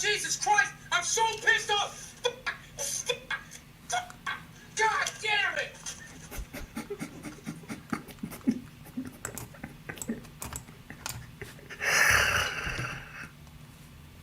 Jesus Christ, I'm so pissed off. God damn it.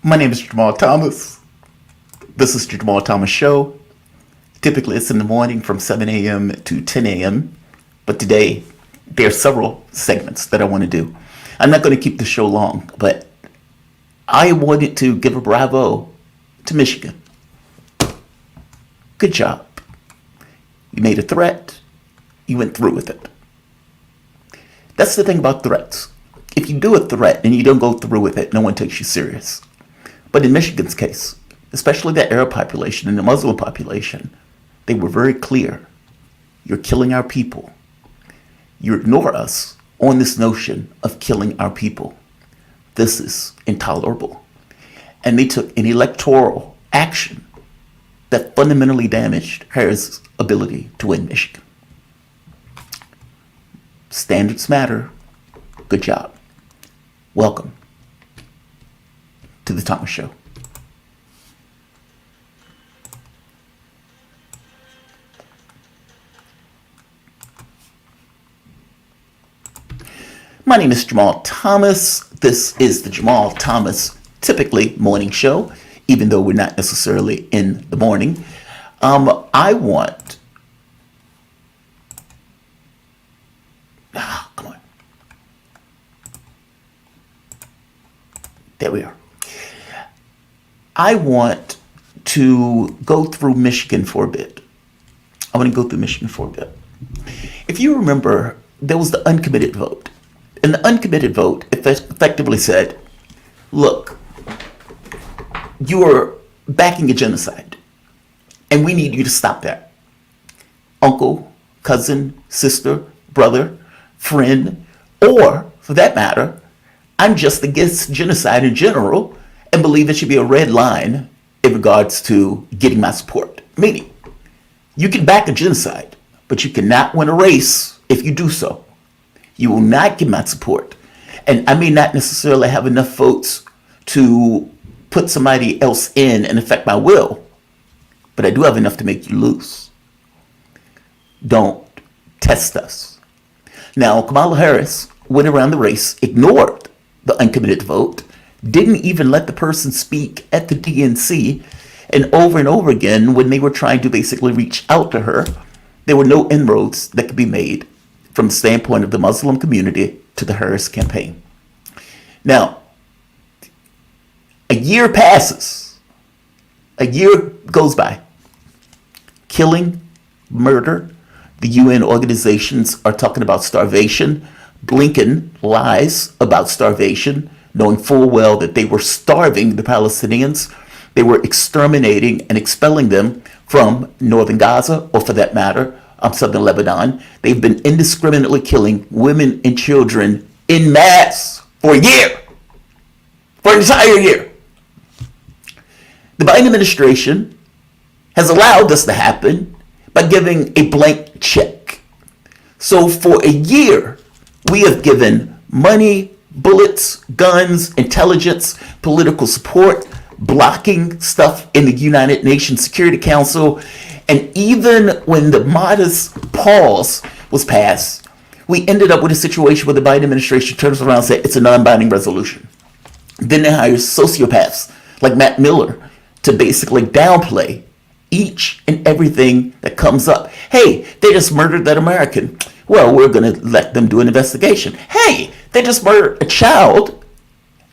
My name is Jamal Thomas. This is the Jamal Thomas Show. Typically it's in the morning from 7 a.m. to 10 a.m. But today there are several segments that I want to do. I'm not going to keep the show long, but I wanted to give a bravo to Michigan. Good job. You made a threat. You went through with it. That's the thing about threats. If you do a threat and you don't go through with it, no one takes you serious. But in Michigan's case, especially the Arab population and the Muslim population, they were very clear. You're killing our people. You ignore us on this notion of killing our people. This is intolerable. And they took an electoral action that fundamentally damaged Harris' ability to win Michigan. Standards matter. Good job. Welcome to the Thomas Show. My name is Jamal Thomas. This is the Jamal Thomas typically morning show, even though we're not necessarily in the morning. I want... come on. There we are. I want to go through Michigan for a bit. If you remember, there was the uncommitted vote. And the uncommitted vote effectively said, look, you are backing a genocide, and we need you to stop that. Uncle, cousin, sister, brother, friend, or, for that matter, I'm just against genocide in general and believe it should be a red line in regards to getting my support. Meaning, you can back a genocide, but you cannot win a race if you do so. You will not get my support. And I may not necessarily have enough votes to put somebody else in and affect my will, but I do have enough to make you lose. Don't test us. Now, Kamala Harris went around the race, ignored the uncommitted vote, didn't even let the person speak at the DNC, and over again, when they were trying to basically reach out to her, there were no inroads that could be made from the standpoint of the Muslim community to the Harris campaign. Now, a year passes. A year goes by. Killing, murder. The UN organizations are talking about starvation. Blinken lies about starvation, knowing full well that they were starving the Palestinians. They were exterminating and expelling them from northern Gaza, or for that matter, southern Lebanon. They've been indiscriminately killing women and children en masse for a year. For an entire year. The Biden administration has allowed this to happen by giving a blank check. So for a year, we have given money, bullets, guns, intelligence, political support, blocking stuff in the United Nations Security Council. And even when the modest pause was passed, we ended up with a situation where the Biden administration turns around and says it's a non-binding resolution. Then they hire sociopaths like Matt Miller to basically downplay each and everything that comes up. Hey, they just murdered that American. Well, we're going to let them do an investigation. Hey, they just murdered a child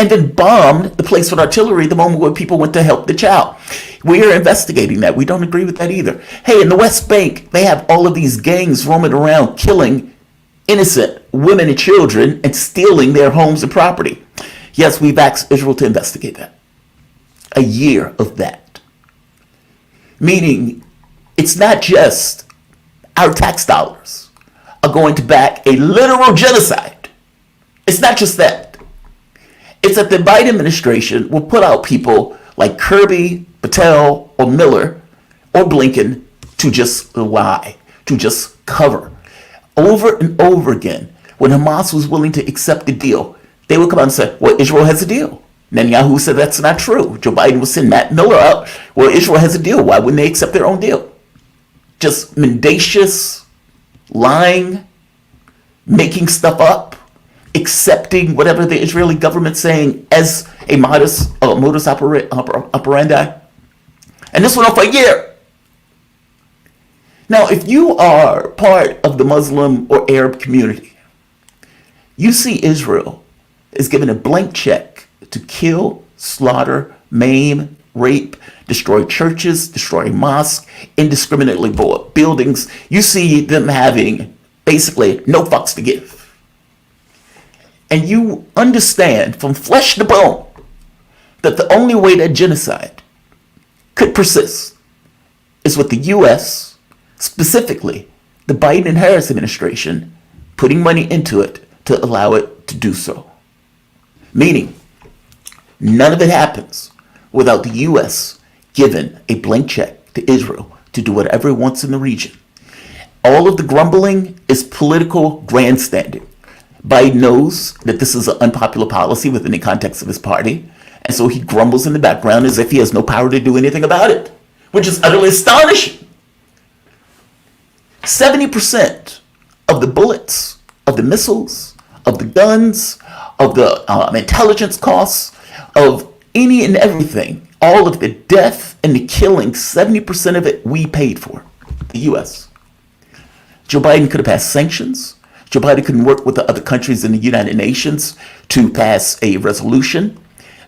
and then bombed the place with artillery the moment when people went to help the child. We are investigating that. We don't agree with that either. Hey, in the West Bank, they have all of these gangs roaming around killing innocent women and children and stealing their homes and property. Yes, we've asked Israel to investigate that. A year of that. Meaning, it's not just our tax dollars are going to back a literal genocide. It's not just that. It's that the Biden administration will put out people like Kirby, Patel, or Miller, or Blinken to just lie, to just cover. Over and over again, when Hamas was willing to accept the deal, they would come out and say, well, Israel has a deal. Netanyahu said that's not true. Joe Biden will send Matt Miller out. Well, Israel has a deal. Why wouldn't they accept their own deal? Just mendacious, lying, making stuff up, accepting whatever the Israeli government's saying as a modus operandi. And this went on for a year. Now, if you are part of the Muslim or Arab community, you see Israel is given a blank check to kill, slaughter, maim, rape, destroy churches, destroy mosques, indiscriminately blow up buildings. You see them having basically no fucks to give. And you understand from flesh to bone that the only way that genocide could persist is with the U.S., specifically the Biden and Harris administration, putting money into it to allow it to do so. Meaning, none of it happens without the U.S. giving a blank check to Israel to do whatever it wants in the region. All of the grumbling is political grandstanding. Biden knows that this is an unpopular policy within the context of his party, and so he grumbles in the background as if he has no power to do anything about it, which is utterly astonishing. 70% of the bullets, of the missiles, of the guns, of the intelligence costs, of any and everything, all of the death and the killing, 70% of it we paid for, the U.S. Joe Biden could have passed sanctions. Joe Biden could work with the other countries in the United Nations to pass a resolution.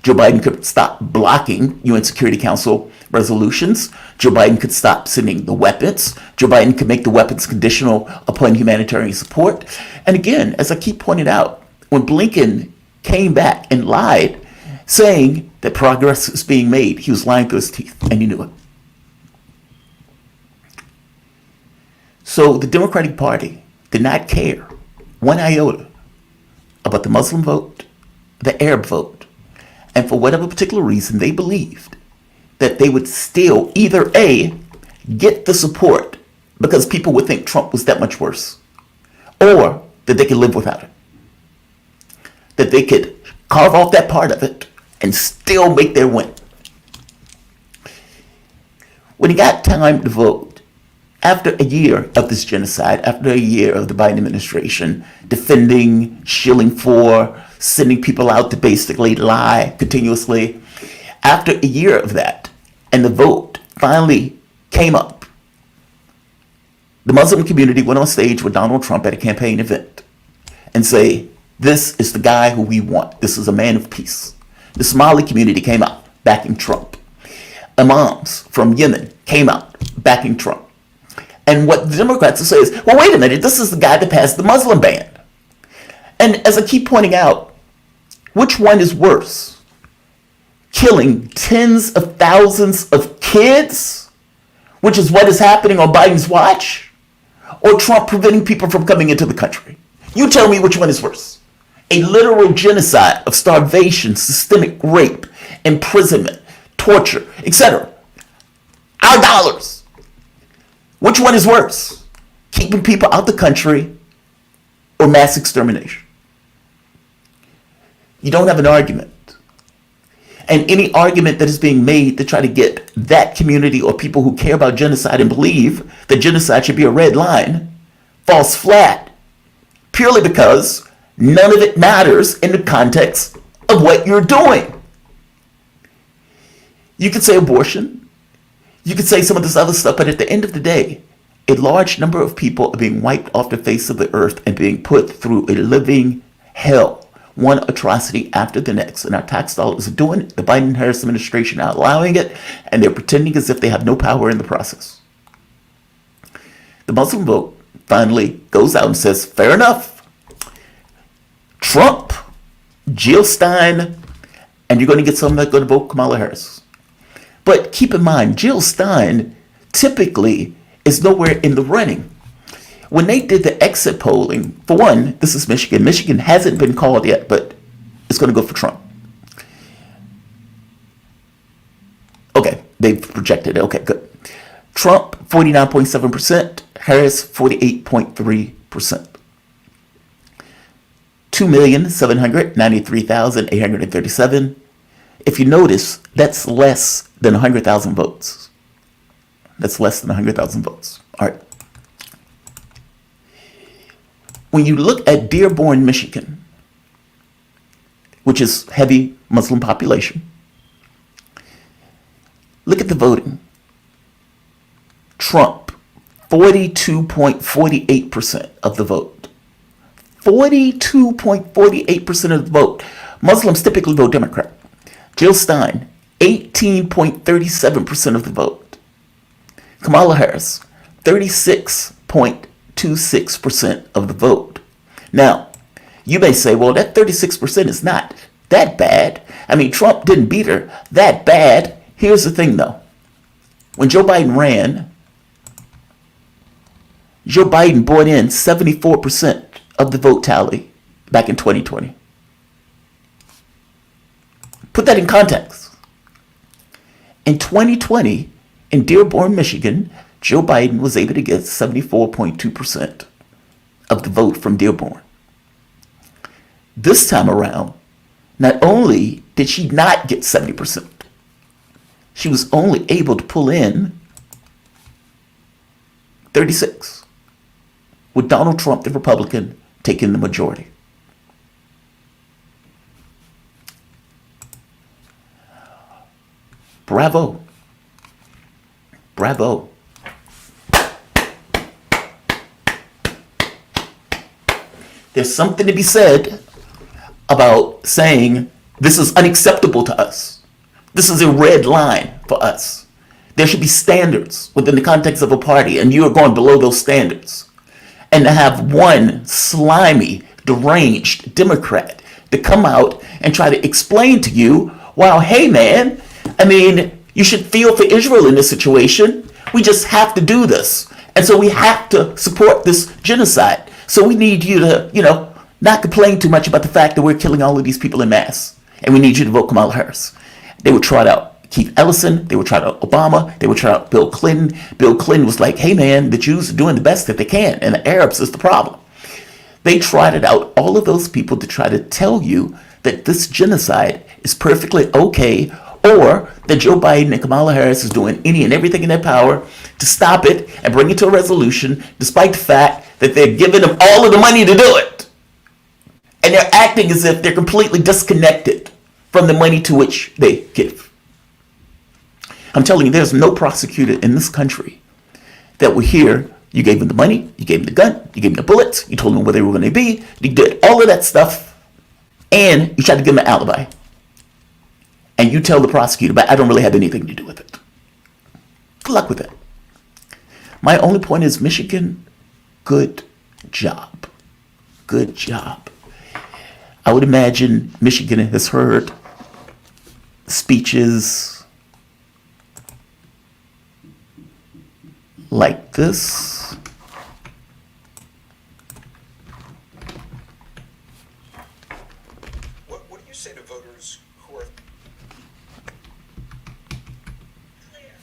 Joe Biden could stop blocking UN Security Council resolutions. Joe Biden could stop sending the weapons. Joe Biden could make the weapons conditional upon humanitarian support. And again, as I keep pointing out, when Blinken came back and lied, saying that progress is being made, he was lying through his teeth, and he knew it. So the Democratic Party did not care one iota about the Muslim vote, the Arab vote, and for whatever particular reason, they believed that they would still either A, get the support because people would think Trump was that much worse, or that they could live without it. That they could carve off that part of it and still make their win. When it got time to vote, after a year of this genocide, after a year of the Biden administration defending, shilling for, sending people out to basically lie continuously, after a year of that, and the vote finally came up, the Muslim community went on stage with Donald Trump at a campaign event and say, this is the guy who we want. This is a man of peace. The Somali community came out backing Trump. Imams from Yemen came out backing Trump. And what the Democrats will say is, well, wait a minute, this is the guy that passed the Muslim ban. And as I keep pointing out, which one is worse? Killing tens of thousands of kids, which is what is happening on Biden's watch, or Trump preventing people from coming into the country? You tell me which one is worse. A literal genocide of starvation, systemic rape, imprisonment, torture, etc. Our dollars. Which one is worse? Keeping people out the country or mass extermination? You don't have an argument. And any argument that is being made to try to get that community or people who care about genocide and believe that genocide should be a red line falls flat, purely because none of it matters in the context of what you're doing. You could say abortion. You could say some of this other stuff, but at the end of the day, a large number of people are being wiped off the face of the earth and being put through a living hell, one atrocity after the next. And our tax dollars are doing it. The Biden-Harris administration are allowing it, and they're pretending as if they have no power in the process. The Muslim vote finally goes out and says, fair enough. Trump, Jill Stein, and you're going to get some that are going to vote Kamala Harris. But keep in mind, Jill Stein typically is nowhere in the running. When they did the exit polling, for one, this is Michigan. Michigan hasn't been called yet, but it's going to go for Trump. Okay, they've projected it. Okay, good. Trump, 49.7%. Harris, 48.3%. 2,793,837. If you notice, that's less than 100,000 votes. That's less than 100,000 votes. All right. When you look at Dearborn, Michigan, which is heavy Muslim population, look at the voting. Trump, 42.48% of the vote. 42.48% of the vote. Muslims typically vote Democrat. Jill Stein, 18.37% of the vote. Kamala Harris, 36.26% of the vote. Now, you may say, well, that 36% is not that bad. I mean, Trump didn't beat her that bad. Here's the thing, though. When Joe Biden ran, Joe Biden brought in 74% of the vote tally back in 2020. Put that in context. In 2020, in Dearborn, Michigan, Joe Biden was able to get 74.2% of the vote from Dearborn. This time around, not only did she not get 70%, she was only able to pull in 36, with Donald Trump, the Republican, taking the majority. Bravo. Bravo. There's something to be said about saying this is unacceptable to us. This is a red line for us. There should be standards within the context of a party, and you are going below those standards. And to have one slimy, deranged Democrat to come out and try to explain to you, well, hey man, I mean, you should feel for Israel in this situation. We just have to do this. And so we have to support this genocide. So we need you to, not complain too much about the fact that we're killing all of these people in mass. And we need you to vote Kamala Harris. They would trot out Keith Ellison. They would trot out Obama. They would trot out Bill Clinton. Bill Clinton was like, hey man, the Jews are doing the best that they can, and the Arabs is the problem. They trotted out all of those people to try to tell you that this genocide is perfectly okay, or that Joe Biden and Kamala Harris is doing any and everything in their power to stop it and bring it to a resolution, despite the fact that they're giving them all of the money to do it. And they're acting as if they're completely disconnected from the money to which they give. I'm telling you, there's no prosecutor in this country that will hear you gave them the money, you gave them the gun, you gave them the bullets, you told them where they were going to be, you did all of that stuff, and you tried to give them an alibi. And you tell the prosecutor, but I don't really have anything to do with it. Good luck with it. My only point is, Michigan, good job. Good job. I would imagine Michigan has heard speeches like this. What do you say to voters who are clear?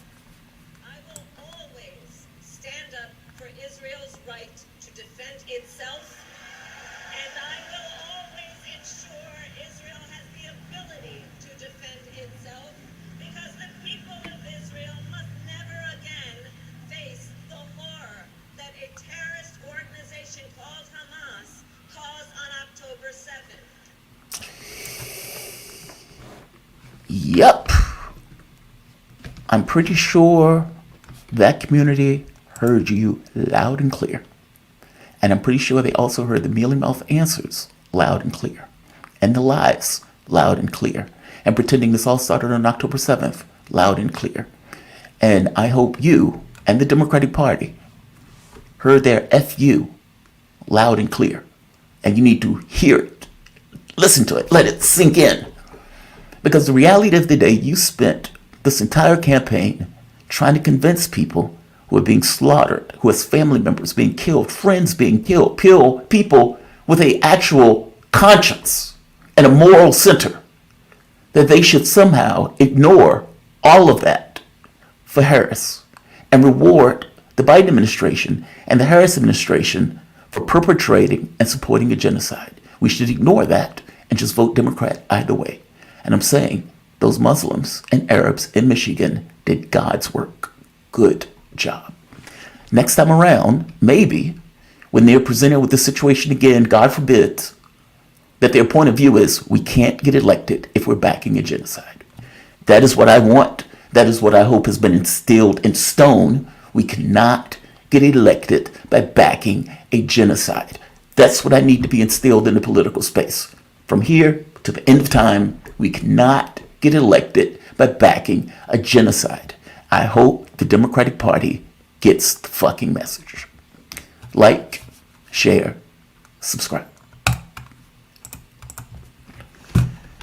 I will always stand up for Israel's right to defend itself, and I will always ensure Israel has the ability to defend itself, because the people of Israel must never again face the horror that a terrorist organization called Hamas caused on October 7th. Yep. I'm pretty sure that community heard you loud and clear. And I'm pretty sure they also heard the mealy mouth answers loud and clear. And the lies loud and clear. And pretending this all started on October 7th loud and clear. And I hope you and the Democratic Party heard their FU loud and clear. And you need to hear it. Listen to it. Let it sink in. Because the reality of the day, you spent this entire campaign trying to convince people who are being slaughtered, who has family members being killed, friends being killed, people with an actual conscience and a moral center, that they should somehow ignore all of that for Harris and reward the Biden administration and the Harris administration for perpetrating and supporting a genocide. We should ignore that and just vote Democrat either way. And I'm saying those Muslims and Arabs in Michigan did God's work. Good job. Next time around, maybe, when they're presented with the situation again, God forbid, that their point of view is, we can't get elected if we're backing a genocide. That is what I want. That is what I hope has been instilled in stone. We cannot get elected by backing a genocide. That's what I need to be instilled in the political space. From here to the end of time, we cannot get elected by backing a genocide. I hope the Democratic Party gets the fucking message. Like, share, subscribe.